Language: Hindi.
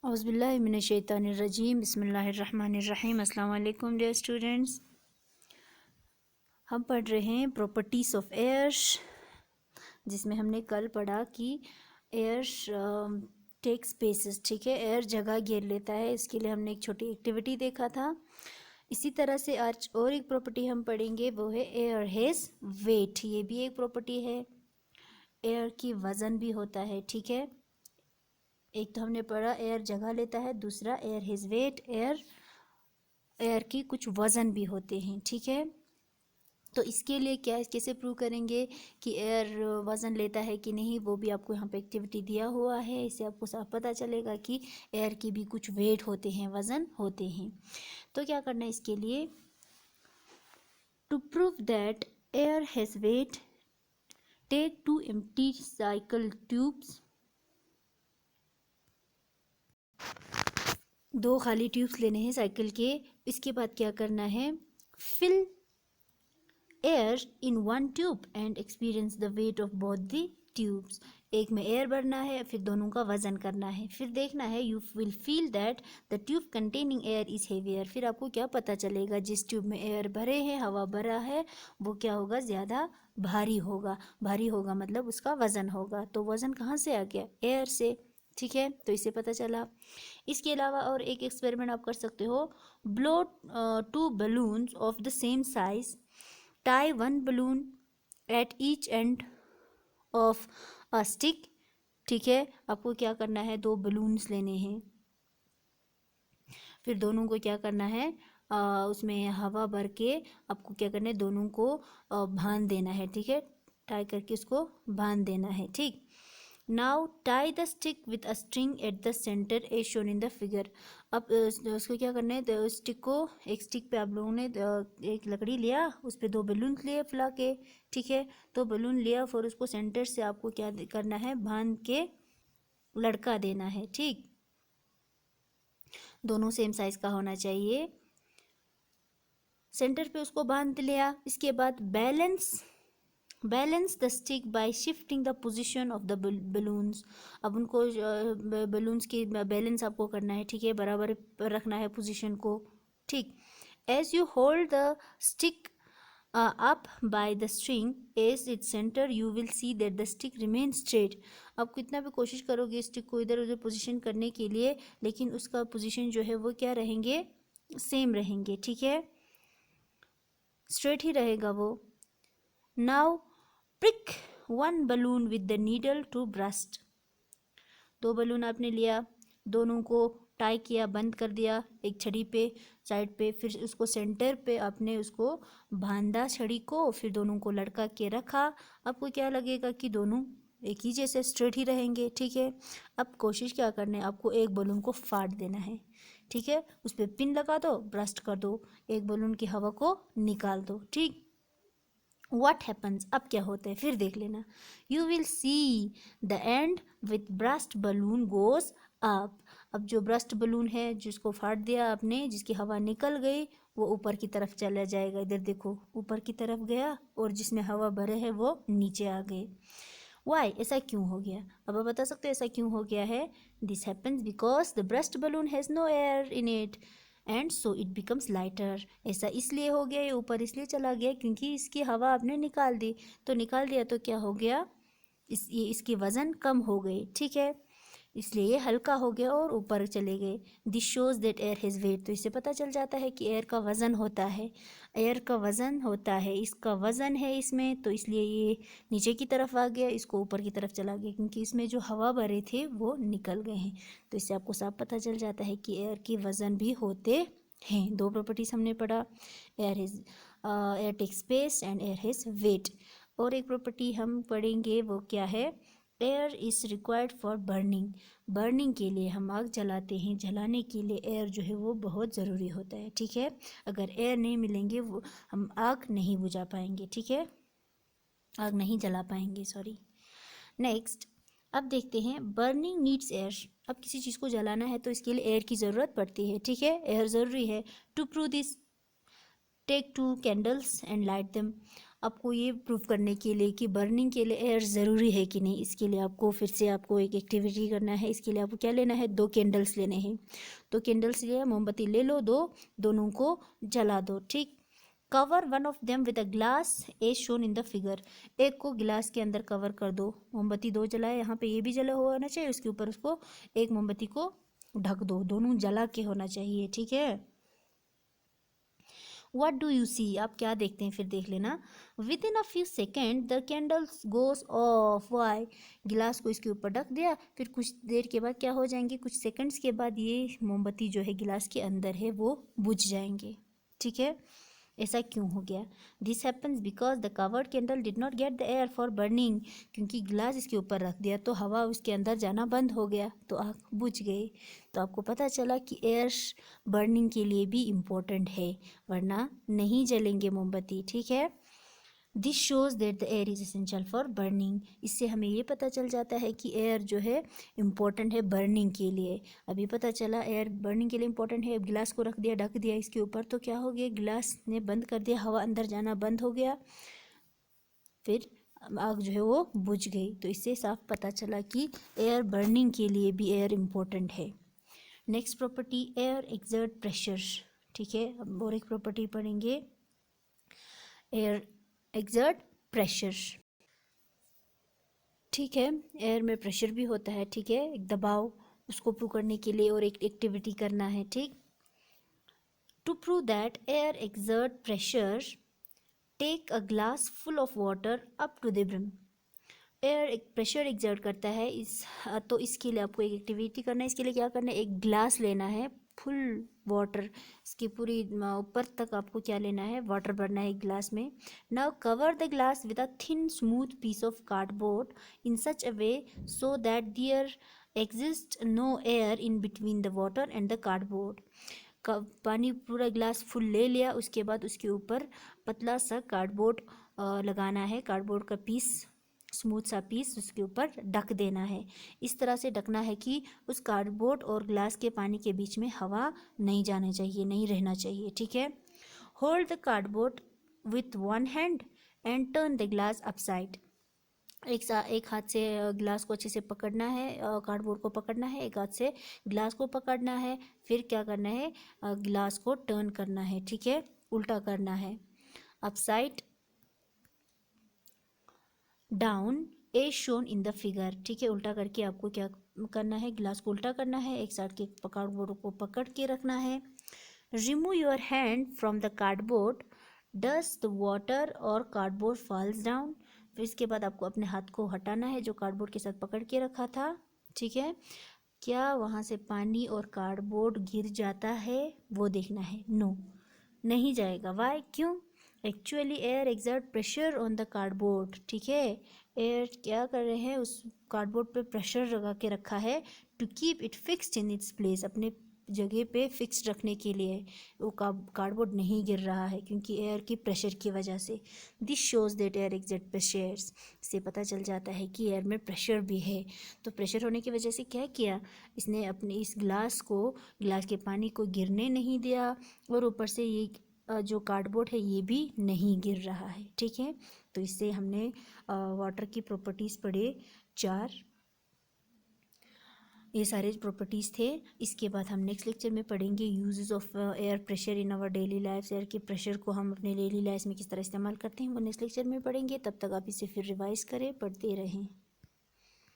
औज़ुबिल्लाहि मिनश्शैतानिर्रजीम बिस्मिल्लाहिर्रहमानिर्रहीम। अस्सलाम वालेकुम डियर स्टूडेंट्स। हम पढ़ रहे हैं प्रॉपर्टीज़ ऑफ एयर, जिसमें हमने कल पढ़ा कि एयर टेक स्पेसेस, ठीक है, एयर जगह घेर लेता है। इसके लिए हमने एक छोटी एक्टिविटी देखा था। इसी तरह से आज और एक प्रॉपर्टी हम पढ़ेंगे, वो है एयर हैज़ वेट। ये भी एक प्रॉपर्टी है। एयर की वज़न भी होता है, ठीक है। एक तो हमने पढ़ा एयर जगह लेता है, दूसरा एयर हैज़ वेट, एयर की कुछ वज़न भी होते हैं, ठीक है। तो इसके लिए कैसे प्रूव करेंगे कि एयर वज़न लेता है कि नहीं, वो भी आपको यहाँ पे एक्टिविटी दिया हुआ है। इससे आपको साफ पता चलेगा कि एयर की भी कुछ वेट होते हैं, वज़न होते हैं। तो क्या करना है इसके लिए, to prove that air has weight, take 2 empty cycle tubes, 2 खाली ट्यूब्स लेने हैं साइकिल के। इसके बाद क्या करना है, fill air in 1 tube and experience the weight of both the tubes. एक में एयर भरना है, फिर दोनों का वजन करना है, फिर देखना है you will feel that the tube containing air is heavier. फिर आपको क्या पता चलेगा, जिस ट्यूब में एयर भरे हैं, हवा भरा है, वो क्या होगा, ज़्यादा भारी होगा। भारी होगा मतलब उसका वजन होगा। तो वजन कहाँ से आ गया, एयर से, ठीक है। तो इससे पता चला। इसके अलावा और एक एक्सपेरिमेंट आप कर सकते हो, blow 2 balloons of the same size, tie 1 balloon at each end of a stick, ठीक है। आपको क्या करना है, 2 बलून्स लेने हैं, फिर दोनों को क्या करना है, उसमें हवा भर के आपको क्या करना है, दोनों को बांध देना है, ठीक है। टाई करके उसको बांध देना है, ठीक। Now tie the stick with a string at the centre as shown in the figure. अब उसको क्या करना है, स्टिक को, एक स्टिक पे आप लोगों ने एक लकड़ी लिया, उस पर 2 बलून लिए फुला के, ठीक है। तो बलून लिया, फिर उसको सेंटर से आपको क्या करना है, बांध के लटका देना है, ठीक। दोनों सेम साइज का होना चाहिए। सेंटर पे उसको बांध लिया। इसके बाद balance the stick by shifting the position of the balloons. अब उनको बलून्स की बैलेंस आपको करना है, ठीक है, बराबर रखना है पोजीशन को, ठीक। As you hold the stick up by the string as its centre, you will see that the stick remain straight. आप कितना भी कोशिश करोगे स्टिक को इधर उधर पोजीशन करने के लिए, लेकिन उसका पोजीशन जो है वो क्या रहेंगे, सेम रहेंगे, ठीक है, स्ट्रेट ही रहेगा वो। Now prick 1 balloon with the needle to burst। 2 balloon आपने लिया, दोनों को टाई किया, बंद कर दिया एक छड़ी पे साइड पे, फिर उसको सेंटर पे आपने उसको बांधा छड़ी को, फिर दोनों को लटका के रखा। आपको क्या लगेगा कि दोनों एक ही जैसे स्ट्रेट ही रहेंगे, ठीक है। अब कोशिश क्या करना है, आपको एक बलून को फाड़ देना है, ठीक है। उस पर पिन लगा दो, ब्रस्ट कर दो, एक बलून की हवा को निकाल दो, ठीक। What happens, अब क्या होता है फिर देख लेना। You will see the end with burst balloon goes up। अब जो ब्रस्ट बलून है, जिसको फाड़ दिया आपने, जिसकी हवा निकल गई, वो ऊपर की तरफ चला जाएगा। इधर देखो, ऊपर की तरफ गया, और जिसमें हवा भरे है वो नीचे आ गए। वाई, ऐसा क्यों हो गया, अब आप बता सकते हो ऐसा क्यों हो गया है। This happens because the burst balloon has no air in it and so it becomes lighter. ऐसा इसलिए हो गया, ये ऊपर इसलिए चला गया क्योंकि इसकी हवा आपने निकाल दी। तो निकाल दिया तो क्या हो गया, इसकी वज़न कम हो गई, ठीक है, इसलिए ये हल्का हो गया और ऊपर चले गए। This shows that air has wait. तो इससे पता चल जाता है कि एयर का वज़न होता है, एयर का वज़न होता है, इसका वज़न है इसमें, तो इसलिए ये नीचे की तरफ आ गया, इसको ऊपर की तरफ चला गया, क्योंकि इसमें जो हवा भरे थे वो निकल गए हैं। तो इससे आपको साफ पता चल जाता है कि एयर के वज़न भी होते हैं। 2 प्रॉपर्टीज हमने पढ़ा, air tech space and air has wait. और एक प्रॉपर्टी हम पढ़ेंगे, वो क्या है, air is required for burning के लिए हम आग जलाते हैं, जलाने के लिए एयर जो है वो बहुत ज़रूरी होता है, ठीक है। अगर एयर नहीं मिलेंगे वो हम आग नहीं बुझा पाएंगे, ठीक है, आग नहीं जला पाएंगे, सॉरी। नेक्स्ट, अब देखते हैं बर्निंग नीड्स एयर। अब किसी चीज़ को जलाना है तो इसके लिए एयर की ज़रूरत पड़ती है, ठीक है, एयर ज़रूरी है। To prove this, take 2 candles and light them. आपको ये प्रूव करने के लिए कि बर्निंग के लिए एयर ज़रूरी है कि नहीं, इसके लिए आपको फिर से आपको एक एक्टिविटी करना है। इसके लिए आपको क्या लेना है, 2 कैंडल्स लेने हैं। तो कैंडल्स लिया, मोमबत्ती ले लो, दोनों को जला दो। ठीक, cover one of them with a glass as shown in the figure. एक को गिलास के अंदर कवर कर दो। मोमबत्ती 2 जलाए, यहाँ पे ये भी जला हुआ होना चाहिए, उसके ऊपर उसको एक मोमबत्ती को ढक दो, दोनों जला के होना चाहिए। ठीक है, वट डू यू सी, आप क्या देखते हैं फिर देख लेना। Within a few second the candles goes off. Why, गिलास को इसके ऊपर ढक दिया, फिर कुछ देर के बाद क्या हो जाएंगे, कुछ सेकंड्स के बाद ये मोमबत्ती जो है गिलास के अंदर है वो बुझ जाएंगे। ठीक है, ऐसा क्यों हो गया। This happens because the covered candle did not get the air for burning. क्योंकि गिलास इसके ऊपर रख दिया तो हवा उसके अंदर जाना बंद हो गया, तो आग बुझ गई। तो आपको पता चला कि एयर बर्निंग के लिए भी इम्पोर्टेंट है, वरना नहीं जलेंगे मोमबत्ती। ठीक है, this shows that the air is essential for burning. इससे हमें ये पता चल जाता है कि एयर जो है इम्पोर्टेंट है बर्निंग के लिए। अभी पता चला एयर बर्निंग के लिए इम्पोर्टेंट है। गिलास को रख दिया, ढक दिया इसके ऊपर, तो क्या हो गया, गिलास ने बंद कर दिया, हवा अंदर जाना बंद हो गया, फिर आग जो है वो बुझ गई। तो इससे साफ पता चला कि एयर बर्निंग के लिए भी एयर इम्पोर्टेंट है। Next property, air exert pressure. ठीक है, अब और एक प्रॉपर्टी पढ़ेंगे, एयर एक्सर्ट प्रेशर। ठीक है, एयर में प्रेशर भी होता है। ठीक है, एक दबाव, उसको प्रूव करने के लिए और एक एक्टिविटी करना है। ठीक, to prove that air exert pressure take a glass full of water up to the brim. Air एक प्रेशर एक्सर्ट करता है तो इसके लिए आपको एक एक्टिविटी करना है। इसके लिए क्या करना है, एक ग्लास लेना है फुल वाटर, इसकी पूरी ऊपर तक आपको क्या लेना है, वाटर भरना है एक ग्लास में। Now cover the glass with a thin smooth piece of cardboard in such a way so that there exist no air in between the water and the cardboard. पानी पूरा ग्लास फुल ले लिया, उसके बाद उसके ऊपर पतला सा कार्डबोर्ड लगाना है, कार्डबोर्ड का पीस, स्मूथ सा पीस उसके ऊपर ढक देना है। इस तरह से ढकना है कि उस कार्डबोर्ड और ग्लास के पानी के बीच में हवा नहीं जाना चाहिए, नहीं रहना चाहिए। ठीक है, hold the cardboard with one hand and turn the glass upside. एक हाथ से ग्लास को अच्छे से पकड़ना है, कार्डबोर्ड को पकड़ना है, एक हाथ से ग्लास को पकड़ना है, फिर क्या करना है, ग्लास को टर्न करना है। ठीक है, उल्टा करना है, upside down as shown in the figure. ठीक है, उल्टा करके आपको क्या करना है, ग्लास को उल्टा करना है, एक साइड के कार्डबोर्ड को पकड़ के रखना है। Remove your hand from the cardboard, does the water और कार्डबोर्ड फॉल्स डाउन। फिर इसके बाद आपको अपने हाथ को हटाना है जो कार्डबोर्ड के साथ पकड़ के रखा था। ठीक है, क्या वहाँ से पानी और कार्डबोर्ड गिर जाता है, वो देखना है। नो, नहीं जाएगा। वाई, क्यों, actually air exert pressure on the cardboard. ठीक है, एयर क्या कर रहे हैं, उस कार्डबोर्ड पे प्रेशर लगा के रखा है, to keep it fixed in its place, अपने जगह पे फिक्स रखने के लिए। वो कार्डबोर्ड नहीं गिर रहा है क्योंकि एयर की प्रेशर की वजह से। This shows that air exert pressures, इससे पता चल जाता है कि एयर में प्रेशर भी है। तो प्रेशर होने की वजह से क्या किया, इसने अपने इस ग्लास के पानी को गिरने नहीं दिया, और ऊपर से ये जो कार्डबोर्ड है ये भी नहीं गिर रहा है। ठीक है, तो इससे हमने वाटर की प्रॉपर्टीज़ पढ़े 4, ये सारे प्रॉपर्टीज़ थे। इसके बाद हम नेक्स्ट लेक्चर में पढ़ेंगे uses of air pressure in our daily life. Air के प्रेशर को हम अपने डेली लाइफ में किस तरह इस्तेमाल करते हैं, वो नेक्स्ट लेक्चर में पढ़ेंगे। तब तक आप इसे फिर रिवाइज करें, पढ़ते रहें।